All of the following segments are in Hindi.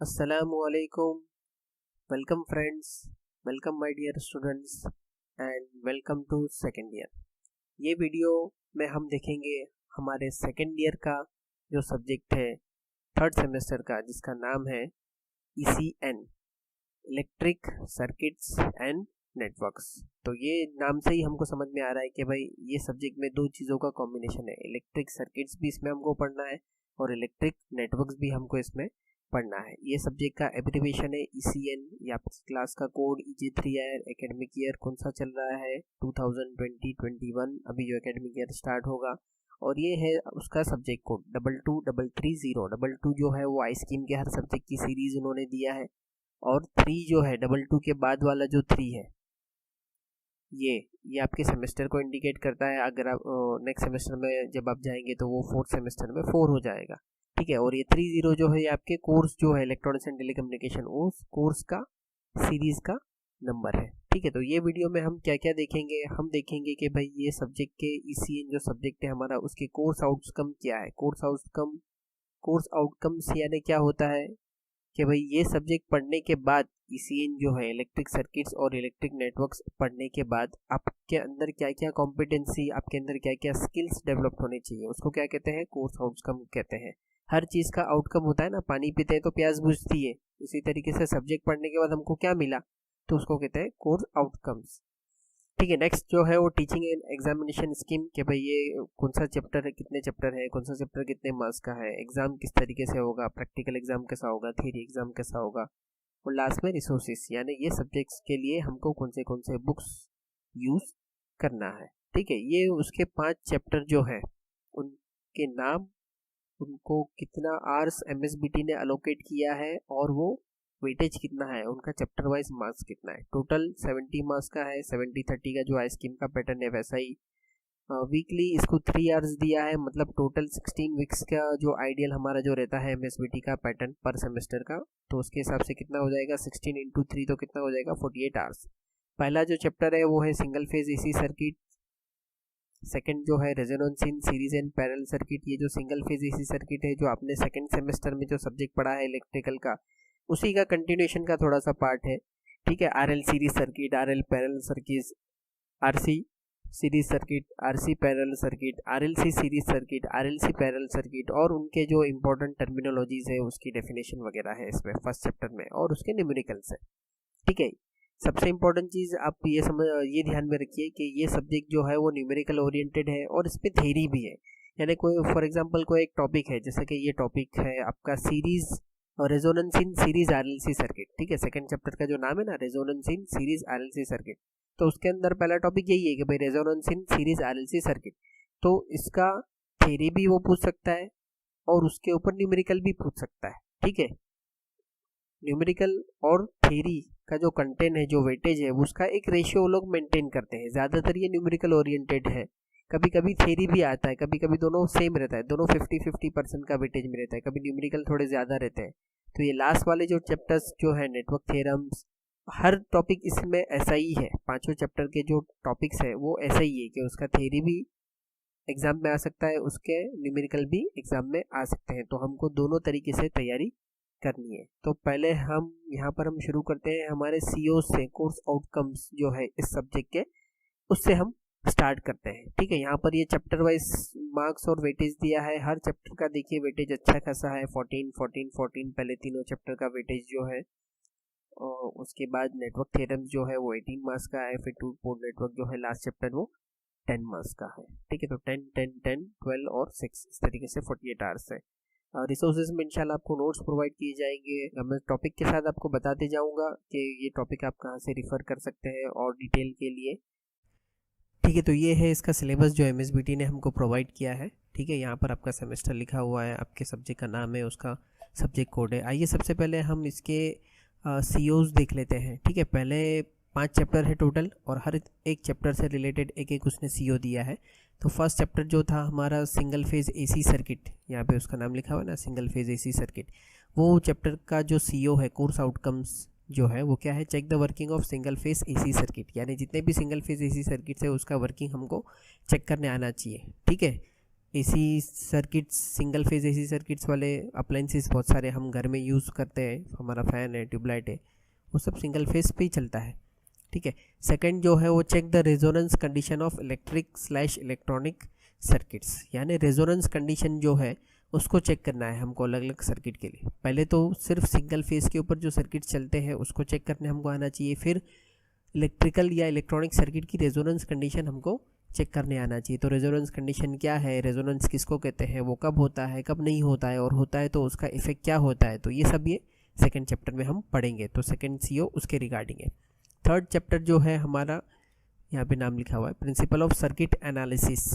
Assalamualaikum. Welcome friends. Welcome my dear students and welcome to second year. ये वीडियो में हम देखेंगे हमारे सेकेंड ईयर का जो सब्जेक्ट है थर्ड सेमेस्टर का, जिसका नाम है ECN, electric circuits and networks. तो ये नाम से ही हमको समझ में आ रहा है कि भाई ये सब्जेक्ट में दो चीज़ों का कॉम्बिनेशन है। इलेक्ट्रिक सर्किट्स भी इसमें हमको पढ़ना है और इलेक्ट्रिक नेटवर्क्स भी हमको इसमें पढ़ना है। ये सब्जेक्ट का एब्रिविएशन है ECN। या क्लास का कोड EJ3 है। एकेडमिक ईयर कौन सा चल रहा है 2020-21, अभी जो एकेडमिक ईयर स्टार्ट होगा। और ये है उसका सब्जेक्ट कोड 22330। 22 जो है वो आई स्कीम के हर सब्जेक्ट की सीरीज उन्होंने दिया है, और 3 जो है 22 के बाद वाला जो 3 है ये आपके सेमेस्टर को इंडिकेट करता है। अगर आप नेक्स्ट सेमेस्टर में जब आप जाएंगे तो वो फोर्थ सेमेस्टर में 4 हो जाएगा, ठीक है। और ये 30 जो है ये आपके कोर्स जो है इलेक्ट्रॉनिक्स एंड टेलीकम्युनिकेशन, उस कोर्स का सीरीज का नंबर है, ठीक है। तो ये वीडियो में हम क्या क्या देखेंगे, हम देखेंगे कि भाई ये सब्जेक्ट के ECN जो सब्जेक्ट है हमारा, उसके कोर्स आउटकम क्या है। कोर्स आउटकम्स यानी क्या होता है कि भाई ये सब्जेक्ट पढ़ने के बाद ECN जो है इलेक्ट्रिक सर्किट्स और इलेक्ट्रिक नेटवर्क्स पढ़ने के बाद आपके अंदर क्या क्या कॉम्पिटेंसी, आपके अंदर क्या क्या स्किल्स डेवलप होने चाहिए, उसको क्या कहते हैं, कोर्स आउटकम कहते हैं। हर चीज़ का आउटकम होता है ना, पानी पीते हैं तो प्यास बुझती है, उसी तरीके से सब्जेक्ट पढ़ने के बाद हमको क्या मिला तो उसको कहते हैं कोर्स आउटकम्स, ठीक है। नेक्स्ट जो है वो टीचिंग एंड एग्जामिनेशन स्कीम, कि भाई ये कौन सा चैप्टर है, कितने चैप्टर है, कौन सा चैप्टर कितने मार्क्स का है, एग्जाम किस तरीके से होगा, प्रैक्टिकल एग्जाम कैसा होगा, थ्योरी एग्जाम कैसा होगा। और लास्ट में रिसोर्सेस, यानी ये सब्जेक्ट्स के लिए हमको कौन से बुक्स यूज करना है, ठीक है। ये उसके 5 चैप्टर जो है उनके नाम, उनको कितना आवर्स MSBT ने अलोकेट किया है और वो वेटेज कितना है, उनका चैप्टर वाइज मार्क्स कितना है। टोटल 70 मार्क्स का है। 70-30 का जो आई स्कीम का पैटर्न है वैसा ही। वीकली इसको 3 आवर्स दिया है, मतलब टोटल 16 वीक्स का जो आइडियल हमारा जो रहता है MSBT का पैटर्न पर सेमेस्टर का, तो उसके हिसाब से कितना हो जाएगा 16 इंटू 3, तो कितना हो जाएगा 48 आवर्स। पहला जो चैप्टर है वो है single phase AC circuit. Second जो है resonance in series and parallel circuit. ये जो सिंगल फेज AC सर्किट है जो आपने सेकंड सेमेस्टर में जो सब्जेक्ट पढ़ा है इलेक्ट्रिकल का, उसी का कंटिन्यूएशन का थोड़ा सा पार्ट है, ठीक है। RL series circuit, RL parallel circuit, RC series circuit, RC parallel circuit, RLC series circuit, RLC parallel circuit, और उनके जो इंपॉर्टेंट टर्मिनोलॉजीज है उसकी डेफिनेशन वगैरह है इसमें फर्स्ट चैप्टर में, और उसके न्यूमेरिकल्स है, ठीक है। सबसे इम्पोर्टेंट चीज़ आप ये ध्यान में रखिए कि ये सब्जेक्ट जो है वो न्यूमेरिकल ओरिएंटेड है और इसमें थ्योरी भी है। यानी कोई फॉर एग्जांपल कोई एक टॉपिक है, जैसे कि ये टॉपिक है आपका सीरीज और resonance in series RLC circuit, ठीक है। सेकंड चैप्टर का जो नाम है ना, resonance in series RLC circuit, तो उसके अंदर पहला टॉपिक यही है कि भाई resonance in series RLC circuit. तो इसका थ्योरी भी वो पूछ सकता है और उसके ऊपर न्यूमेरिकल भी पूछ सकता है, ठीक है। न्यूमेरिकल और थ्योरी का जो कंटेंट है, जो वेटेज है, उसका एक रेशियो वो लोग मेंटेन करते हैं। ज़्यादातर ये न्यूमेरिकल ओरिएंटेड है, कभी कभी थ्योरी भी आता है, कभी कभी दोनों सेम रहता है, दोनों 50-50% का वेटेज में रहता है, कभी न्यूमेरिकल थोड़े ज़्यादा रहते हैं। तो ये लास्ट वाले जो चैप्टर्स जो है नेटवर्क थ्योरम्स, हर टॉपिक इसमें ऐसा ही है। 5 चैप्टर के जो टॉपिक्स है वो ऐसा ही है कि उसका थ्योरी भी एग्जाम में आ सकता है, उसके न्यूमेरिकल भी एग्जाम में आ सकते हैं। तो हमको दोनों तरीके से तैयारी करनी है। तो पहले हम यहाँ पर हम शुरू करते हैं हमारे CO से, कोर्स आउटकम्स जो है इस सब्जेक्ट के, उससे हम स्टार्ट करते हैं, ठीक है। यहाँ पर ये चैप्टर वाइज मार्क्स और वेटेज दिया है। हर चैप्टर का देखिए वेटेज अच्छा खासा है, 14 पहले तीनों चैप्टर का वेटेज जो है। और उसके बाद नेटवर्क थ्योरम्स जो है वो 18 मार्क्स का है। फिर टू पोर्ट नेटवर्क जो है लास्ट चैप्टर वो 10 मार्क्स का है, ठीक है। तो 10, 10, 10, 12 और 6 इस तरीके से 48 आवर्स है। रिसोर्सेज में इंशाल्लाह आपको नोट्स प्रोवाइड किए जाएंगे। मैं टॉपिक के साथ आपको बताते जाऊंगा कि ये टॉपिक आप कहाँ से रिफ़र कर सकते हैं और डिटेल के लिए, ठीक है। तो ये है इसका सिलेबस जो MSBT ने हमको प्रोवाइड किया है, ठीक है। यहाँ पर आपका सेमेस्टर लिखा हुआ है, आपके सब्जेक्ट का नाम है, उसका सब्जेक्ट कोड है। आइए सबसे पहले हम इसके COs देख लेते हैं, ठीक है। पहले 5 चैप्टर है टोटल, और हर एक चैप्टर से रिलेटेड एक एक उसने CO दिया है। तो फर्स्ट चैप्टर जो था हमारा सिंगल फेज AC सर्किट, यहाँ पे उसका नाम लिखा हुआ है ना, सिंगल फेज AC सर्किट, वो चैप्टर का जो CO है, कोर्स आउटकम्स जो है वो क्या है, check the working of single phase AC circuit. यानी जितने भी सिंगल फेज AC सर्किट है उसका वर्किंग हमको चेक करने आना चाहिए, ठीक है। AC circuits, single phase AC circuits वाले अप्लाइंसेस बहुत सारे हम घर में यूज़ करते हैं, हमारा फ़ैन है, ट्यूबलाइट है, वो सब सिंगल फेज पे ही चलता है, ठीक है। सेकंड जो है वो check the resonance condition of electronic circuits, यानी रेजोनेंस कंडीशन जो है उसको चेक करना है हमको अलग अलग सर्किट के लिए। पहले तो सिर्फ सिंगल फेज के ऊपर जो सर्किट चलते हैं उसको चेक करने हमको आना चाहिए, फिर इलेक्ट्रिकल या इलेक्ट्रॉनिक सर्किट की रेजोनेंस कंडीशन हमको चेक करने आना चाहिए। तो रेजोनेंस कंडीशन क्या है, रेजोनेंस किसको कहते हैं, वो कब होता है, कब नहीं होता है, और होता है तो उसका इफेक्ट क्या होता है, तो ये सब ये सेकेंड चैप्टर में हम पढ़ेंगे। तो सेकेंड CO उसके रिगार्डिंग है। थर्ड चैप्टर जो है हमारा, यहाँ पे नाम लिखा हुआ है प्रिंसिपल ऑफ सर्किट एनालिसिस,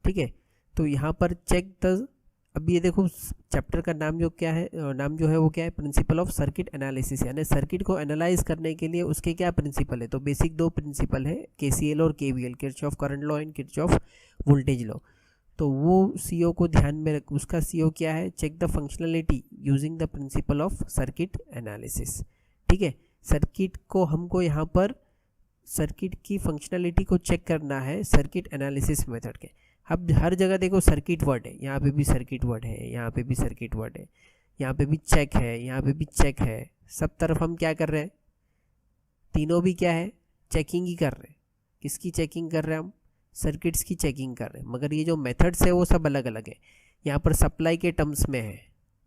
ठीक है। तो यहाँ पर चेक द, अब ये देखो चैप्टर का नाम जो क्या है, नाम जो है वो क्या है, प्रिंसिपल ऑफ सर्किट एनालिसिस, यानी सर्किट को एनालाइज करने के लिए उसके क्या प्रिंसिपल है। तो बेसिक दो प्रिंसिपल है, KCL और KVL, Kirchhoff current law and Kirchhoff voltage law. तो वो CO को ध्यान में रख, उसका CO क्या है, check the functionality using the principle of circuit analysis, ठीक है। सर्किट को हमको यहाँ पर सर्किट की फंक्शनलिटी को चेक करना है सर्किट एनालिसिस मेथड के। अब हर जगह देखो सर्किट वर्ड है, यहाँ पे भी सर्किट वर्ड है, यहाँ पे भी सर्किट वर्ड है, यहाँ पे भी चेक है, यहाँ पे भी चेक है, सब तरफ हम क्या कर रहे हैं, तीनों भी क्या है, चेकिंग ही कर रहे हैं। किसकी चेकिंग कर रहे हैं हम, सर्किट्स की चेकिंग कर रहे हैं, मगर ये जो मेथड्स है वो सब अलग अलग है। यहाँ पर सप्लाई के टर्म्स में है,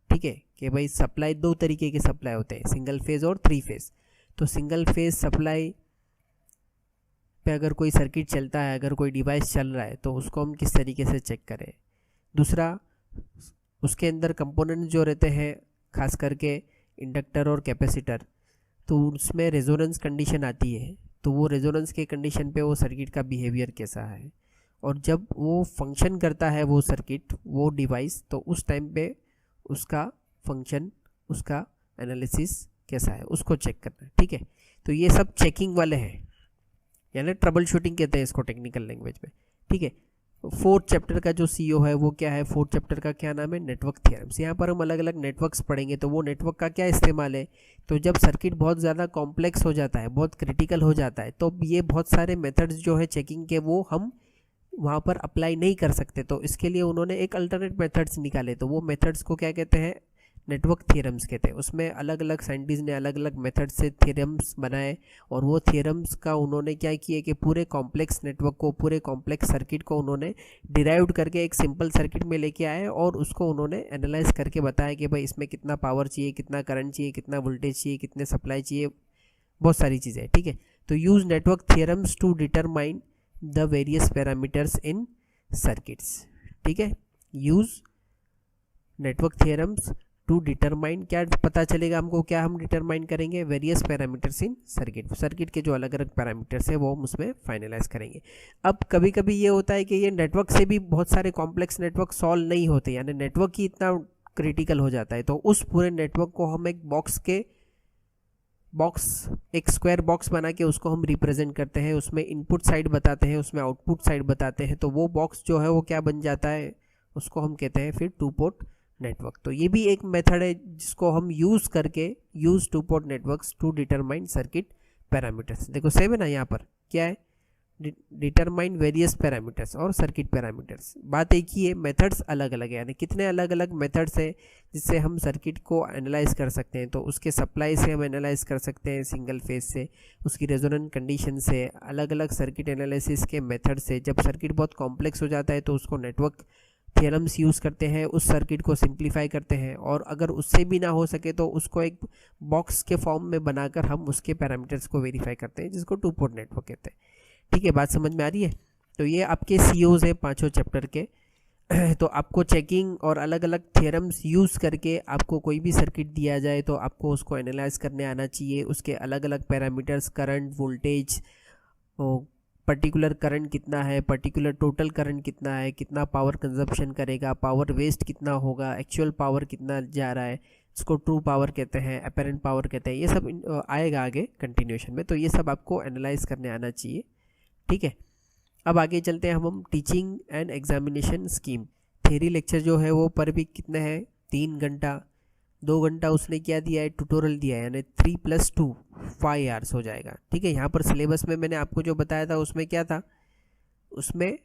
ठीक है, कि भाई सप्लाई दो तरीके के सप्लाई होते हैं, सिंगल फेज और 3 फेज। तो सिंगल फेज सप्लाई पे अगर कोई सर्किट चलता है, अगर कोई डिवाइस चल रहा है, तो उसको हम किस तरीके से चेक करें। दूसरा, उसके अंदर कंपोनेंट जो रहते हैं, खास करके इंडक्टर और कैपेसिटर, तो उसमें रेजोनेंस कंडीशन आती है। तो वो रेजोनेंस के कंडीशन पे वो सर्किट का बिहेवियर कैसा है, और जब वो फंक्शन करता है वो सर्किट, वो डिवाइस, तो उस टाइम पे उसका फंक्शन, उसका एनालिसिस कैसा है, उसको चेक करना है, ठीक है। तो ये सब चेकिंग वाले हैं, यानी ट्रबल शूटिंग कहते हैं इसको टेक्निकल लैंग्वेज में, ठीक है। फोर्थ चैप्टर का जो CO है वो क्या है, फोर्थ चैप्टर का क्या नाम है, नेटवर्क थ्योरम्स। यहाँ पर हम अलग अलग नेटवर्क्स पढ़ेंगे, तो वो नेटवर्क का क्या इस्तेमाल है। तो जब सर्किट बहुत ज़्यादा कॉम्प्लेक्स हो जाता है, बहुत क्रिटिकल हो जाता है, तो ये बहुत सारे मेथड्स जो है चेकिंग के, वो हम वहाँ पर अप्लाई नहीं कर सकते। तो इसके लिए उन्होंने एक अल्टरनेट मेथड्स निकाले, तो वो मेथड्स को क्या कहते हैं, नेटवर्क थ्योरम्स कहते हैं। उसमें अलग अलग साइंटिस्ट ने अलग अलग मेथड से थ्योरम्स बनाए, और वो थ्योरम्स का उन्होंने क्या किया कि पूरे कॉम्प्लेक्स नेटवर्क को, पूरे कॉम्प्लेक्स सर्किट को उन्होंने डिराइव्ड करके एक सिंपल सर्किट में लेके आए, और उसको उन्होंने एनालाइज करके बताया कि भाई इसमें कितना पावर चाहिए, कितना करंट चाहिए, कितना वोल्टेज चाहिए, कितने सप्लाई चाहिए, बहुत सारी चीज़ें, ठीक है। तो use network theorems to determine the various parameters in circuits, ठीक है। Use network theorems to determine, क्या पता चलेगा हमको, क्या हम डिटरमाइन करेंगे, various parameters in circuit, circuit के जो अलग अलग पैरामीटर्स है वो हम उसमें फाइनलाइज करेंगे। अब कभी कभी ये होता है कि ये नेटवर्क से भी बहुत सारे कॉम्प्लेक्स नेटवर्क सॉल्व नहीं होते, यानी नेटवर्क ही इतना क्रिटिकल हो जाता है, तो उस पूरे नेटवर्क को हम एक एक स्क्वायर बॉक्स बना के उसको हम रिप्रेजेंट करते हैं, उसमें इनपुट साइड बताते हैं, उसमें आउटपुट साइड बताते हैं। तो वो बॉक्स जो है वो क्या बन जाता है, उसको हम कहते हैं फिर 2 पोर्ट नेटवर्क। तो ये भी एक मेथड है जिसको हम यूज़ करके, use 2 port networks to determine circuit parameters. देखो सेम है ना, यहाँ पर क्या है, डिटरमाइन वेरियस पैरामीटर्स और सर्किट पैरामीटर्स, बात एक ही है, मेथड्स अलग अलग है, यानी कितने अलग अलग मेथड्स हैं जिससे हम सर्किट को एनालाइज कर सकते हैं। तो उसके सप्लाई से हम एनालाइज कर सकते हैं, सिंगल फेज से, उसकी रेजोनेंस कंडीशन से, अलग अलग सर्किट एनालिसिस के मेथड से। जब सर्किट बहुत कॉम्प्लेक्स हो जाता है तो उसको नेटवर्क थ्योरम्स यूज़ करते हैं, उस सर्किट को सिंप्लीफाई करते हैं, और अगर उससे भी ना हो सके तो उसको एक बॉक्स के फॉर्म में बनाकर हम उसके पैरामीटर्स को वेरीफाई करते हैं, जिसको 2 पोर्ट नेटवर्क कहते हैं, ठीक है। बात समझ में आ रही है। तो ये आपके COs है 5 चैप्टर के। तो आपको चेकिंग और अलग अलग थ्योरम्स यूज़ करके आपको कोई भी सर्किट दिया जाए तो आपको उसको एनालाइज करने आना चाहिए, उसके अलग अलग parameters, current, voltage, particular current कितना है, पर्टिकुलर टोटल करंट कितना है, कितना पावर कंजप्शन करेगा, पावर वेस्ट कितना होगा, एक्चुअल पावर कितना जा रहा है, इसको ट्रू पावर कहते हैं, अपेरेंट पावर कहते हैं, ये सब आएगा आगे कंटिन्यूएशन में। तो ये सब आपको एनालाइज करने आना चाहिए, ठीक है। अब आगे चलते हैं हम teaching and examination scheme. Theory lecture जो है वो पर भी कितने हैं, 3 घंटा, 2 घंटा उसने क्या दिया है, ट्यूटोरियल दिया है, यानी 3 + 2 5 आवर्स हो जाएगा, ठीक है। यहाँ पर सिलेबस में मैंने आपको जो बताया था उसमें क्या था, उसमें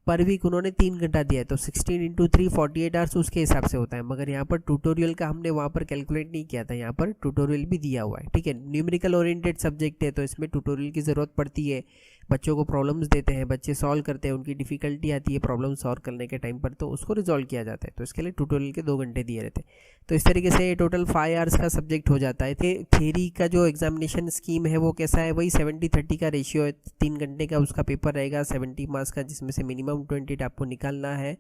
पर वीक उन्होंने 3 घंटा दिया है, तो 16 इंटू 3 48 आवर्स उसके हिसाब से होता है। मगर यहाँ पर ट्यूटोरियल का हमने वहाँ पर कैलकुलेट नहीं किया था, यहाँ पर ट्यूटोरियल भी दिया हुआ है, ठीक है। न्यूमेरिकल ओरिएंटेड सब्जेक्ट है तो इसमें ट्यूटोरियल की ज़रूरत पड़ती है। बच्चों को प्रॉब्लम्स देते हैं, बच्चे सॉल्व करते हैं, उनकी डिफिकल्टी आती है प्रॉब्लम सॉल्व करने के टाइम पर, तो उसको रिजॉल्व किया जाता है। तो इसके लिए ट्यूटोरियल के 2 घंटे दिए रहते हैं। तो इस तरीके से टोटल 5 आवर्स का सब्जेक्ट हो जाता है। थ्योरी का जो एग्जामिनेशन स्कीम है वो कैसा है, वही 70-30 का रेशियो है। 3 घंटे का उसका पेपर रहेगा 70 मार्क्स का, जिसमें से मिनिमम 20 आपको निकालना है।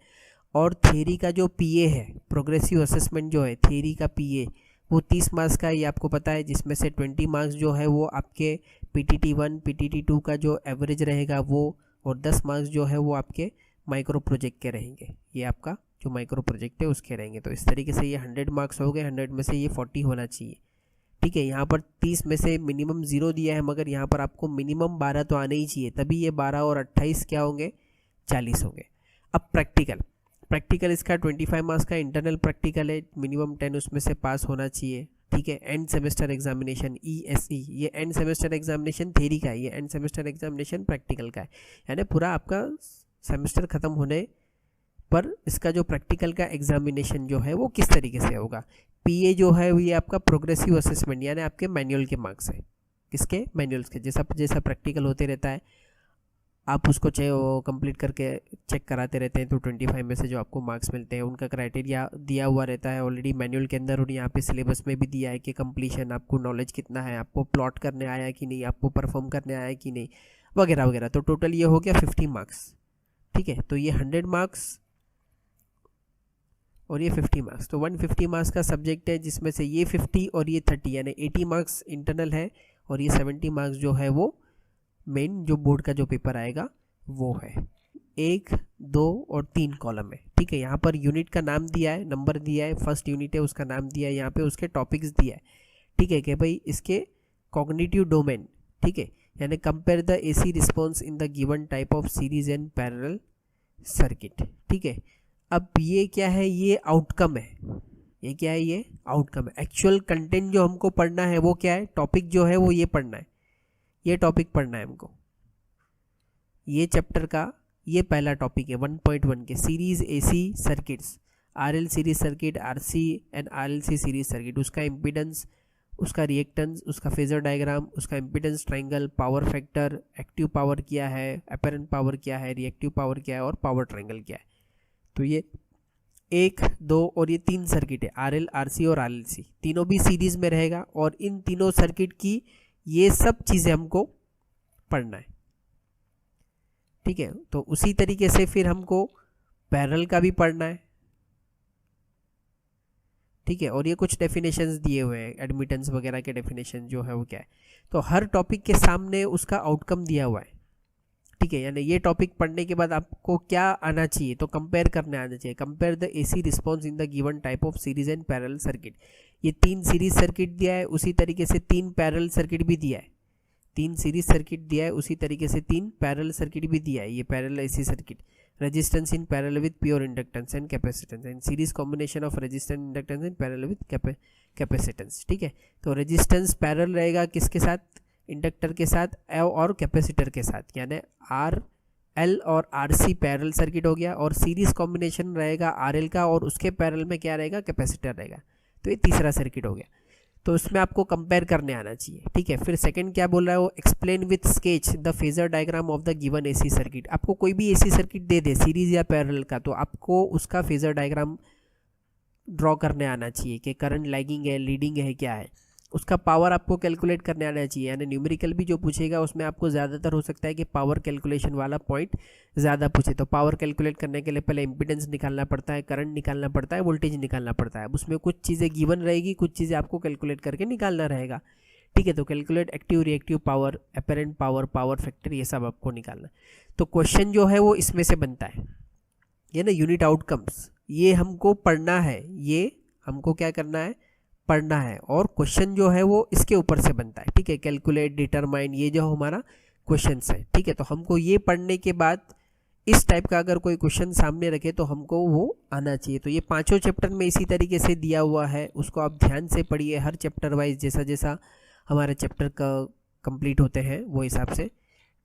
और थ्योरी का जो पीए है, प्रोग्रेसिव असेसमेंट जो है थ्योरी का पीए, वो 30 मार्क्स का, ये आपको पता है, जिसमें से 20 मार्क्स जो है वो आपके PTT1 PTT2 का जो एवरेज रहेगा वो, और 10 मार्क्स जो है वो आपके माइक्रो प्रोजेक्ट के रहेंगे। ये आपका जो माइक्रो प्रोजेक्ट है उसके रहेंगे। तो इस तरीके से ये 100 मार्क्स हो गए, 100 में से ये 40 होना चाहिए, ठीक है। यहाँ पर 30 में से मिनिमम 0 दिया है, मगर यहाँ पर आपको मिनिमम 12 तो आने ही चाहिए, तभी ये 12 और 28 क्या होंगे, 40 होंगे। अब प्रैक्टिकल इसका 25 मार्क्स का इंटरनल प्रैक्टिकल है, मिनिमम 10 उसमें से पास होना चाहिए, ठीक है। एंड सेमेस्टर एग्जामिनेशन ESE, ये एंड सेमेस्टर एग्जामिनेशन थ्योरी का है, ये एंड सेमेस्टर एग्जामिनेशन प्रैक्टिकल का है। यानी पूरा आपका सेमेस्टर ख़त्म होने पर इसका जो प्रैक्टिकल का एग्जामिनेशन जो है वो किस तरीके से होगा। पीए जो है ये आपका प्रोग्रेसिव असेसमेंट, यानी आपके मैनुअल के मार्क्स है, किसके, मैनुअल्स के। जैसा जैसा प्रैक्टिकल होते रहता है आप उसको कंप्लीट करके चेक कराते रहते हैं, तो 25 में से जो आपको मार्क्स मिलते हैं उनका क्राइटेरिया दिया हुआ रहता है ऑलरेडी मैनुअल के अंदर, और यहाँ पे सिलेबस में भी दिया है कि कंप्लीशन, आपको नॉलेज कितना है, आपको प्लॉट करने आया कि नहीं, आपको परफॉर्म करने आया कि नहीं, वगैरह वगैरह। तो टोटल ये हो गया 50 मार्क्स, ठीक है। तो ये 100 मार्क्स और ये 50 मार्क्स, तो 150 मार्क्स का सब्जेक्ट है, जिसमें से ये 50 और ये 30 यानी 80 मार्क्स इंटरनल है, और ये 70 मार्क्स जो है वो मेन जो बोर्ड का जो पेपर आएगा वो है। 1, 2 और 3 कॉलम है, ठीक है। यहाँ पर यूनिट का नाम दिया है, नंबर दिया है, फर्स्ट यूनिट है उसका नाम दिया है, यहाँ पे उसके टॉपिक्स दिया है, ठीक है, कि भाई इसके कॉग्निटिव डोमेन, ठीक है, यानी compare the AC response in the given type of series and parallel circuit, ठीक है। अब ये क्या है, ये आउटकम है, ये क्या है, ये आउटकम है। एक्चुअल कंटेंट जो हमको पढ़ना है वो क्या है, टॉपिक जो है वो ये पढ़ना है, ये टॉपिक पढ़ना है हमको। ये चैप्टर का ये पहला टॉपिक है 1.1 के series AC circuits, RL series circuit, RC and RLC series circuit, उसका इम्पीडेंस, उसका रिएक्टेंस, उसका फेजर डायग्राम, उसका impedance triangle, power factor, active power क्या है, अपरेंट पावर क्या है, रिएक्टिव पावर क्या है, और पावर ट्रायंगल क्या है। तो ये 1, 2 और ये 3 सर्किट है, RL, RC और RLC, तीनों भी सीरीज में रहेगा, और इन तीनों सर्किट की ये सब चीज़ें हमको पढ़ना है, ठीक है। तो उसी तरीके से फिर हमको पैरेलल का भी पढ़ना है, ठीक है। और ये कुछ डेफिनेशंस दिए हुए हैं, एडमिटेंस वगैरह के डेफिनेशन जो है वो क्या है। तो हर टॉपिक के सामने उसका आउटकम दिया हुआ है, ठीक है। यानी ये टॉपिक पढ़ने के बाद आपको क्या आना चाहिए, तो कंपेयर करने आना चाहिए, compare the AC response in the given type of series and parallel circuit. ये 3 सीरीज सर्किट दिया है, उसी तरीके से 3 पैरेलल सर्किट भी दिया है, 3 सीरीज सर्किट दिया है, उसी तरीके से 3 पैरेलल सर्किट भी दिया है। ये parallel AC circuit, resistance in parallel with pure inductance and capacitance, and series combination of resistance inductance and parallel with capacitance, ठीक है। तो रेजिस्टेंस पैरेलल रहेगा किसके साथ, इंडक्टर के साथ और कैपेसिटर के साथ, यानी RL और RC पैरेलल सर्किट हो गया, और सीरीज कॉम्बिनेशन रहेगा RL का, और उसके पैरेलल में क्या रहेगा, कैपेसिटर रहेगा। तो ये तीसरा सर्किट हो गया। तो इसमें आपको कंपेयर करने आना चाहिए, ठीक है। फिर सेकंड क्या बोल रहा है वो, explain with sketch the phasor diagram of the given AC circuit. आपको कोई भी AC सर्किट दे दे सीरीज या पैरेलल का, तो आपको उसका फेजर डायग्राम ड्रॉ करने आना चाहिए कि करंट लैगिंग है, लीडिंग है, क्या है। उसका पावर आपको कैलकुलेट करने आना चाहिए, यानी न्यूमेरिकल भी जो पूछेगा उसमें आपको ज़्यादातर हो सकता है कि पावर कैलकुलेशन वाला पॉइंट ज़्यादा पूछे। तो पावर कैलकुलेट करने के लिए पहले इंपीडेंस निकालना पड़ता है, करंट निकालना पड़ता है, वोल्टेज निकालना पड़ता है। अब उसमें कुछ चीज़ें गिवन रहेगी, कुछ चीज़ें आपको कैलकुलेट करके निकालना रहेगा, ठीक है। तो calculate active, reactive power, apparent power, power factor, ये सब आपको निकालना। तो क्वेश्चन जो है वो इसमें से बनता है, ये ना यूनिट आउटकम्स, ये हमको पढ़ना है, ये हमको क्या करना है, पढ़ना है, और क्वेश्चन जो है वो इसके ऊपर से बनता है, ठीक है। कैलकुलेट, डिटरमाइन, ये जो हमारा क्वेश्चन है, ठीक है। तो हमको ये पढ़ने के बाद इस टाइप का अगर कोई क्वेश्चन सामने रखे तो हमको वो आना चाहिए। तो ये 5 चैप्टर में इसी तरीके से दिया हुआ है, उसको आप ध्यान से पढ़िए, हर चैप्टर वाइज जैसा जैसा हमारे चैप्टर का कंप्लीट होते हैं वो हिसाब से,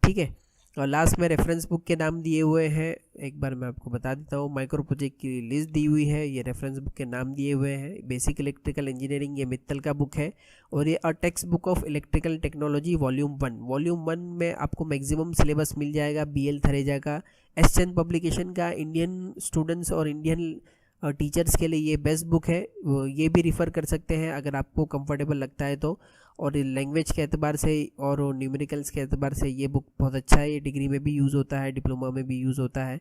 ठीक है। और लास्ट में रेफरेंस बुक के नाम दिए हुए हैं, एक बार मैं आपको बता देता हूँ। माइक्रो प्रोजेक्ट की लिस्ट दी हुई है, ये रेफरेंस बुक के नाम दिए हुए हैं। बेसिक इलेक्ट्रिकल इंजीनियरिंग ये मित्तल का बुक है, और ये a text book of electrical technology volume 1। Volume 1 में आपको मैक्सिमम सिलेबस मिल जाएगा BL थरेजा का। एस चंद पब्लिकेशन का इंडियन स्टूडेंट्स और इंडियन टीचर्स के लिए ये बेस्ट बुक है, ये भी रिफ़र कर सकते हैं अगर आपको कंफर्टेबल लगता है तो। और लैंग्वेज के एतबार से और न्यूमेरिकल्स के एतबार से ये बुक बहुत अच्छा है। ये डिग्री में भी यूज़ होता है, डिप्लोमा में भी यूज़ होता है,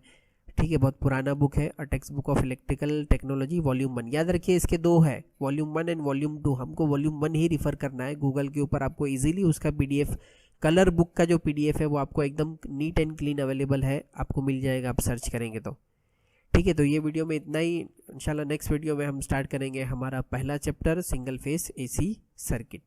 ठीक है। बहुत पुराना बुक है, a text book of electrical technology volume 1। याद रखिए इसके 2 है, वॉल्यूम 1 एंड वॉल्यूम 2। हमको वॉल्यूम 1 ही रिफ़र करना है। गूगल के ऊपर आपको ईजिली उसका PDF, कलर बुक का जो PDF है वो आपको एकदम नीट एंड क्लीन अवेलेबल है, आपको मिल जाएगा आप सर्च करेंगे तो, ठीक है। तो ये वीडियो में इतना ही। इंशाल्लाह नेक्स्ट वीडियो में हम स्टार्ट करेंगे हमारा पहला chapter, single phase AC circuit.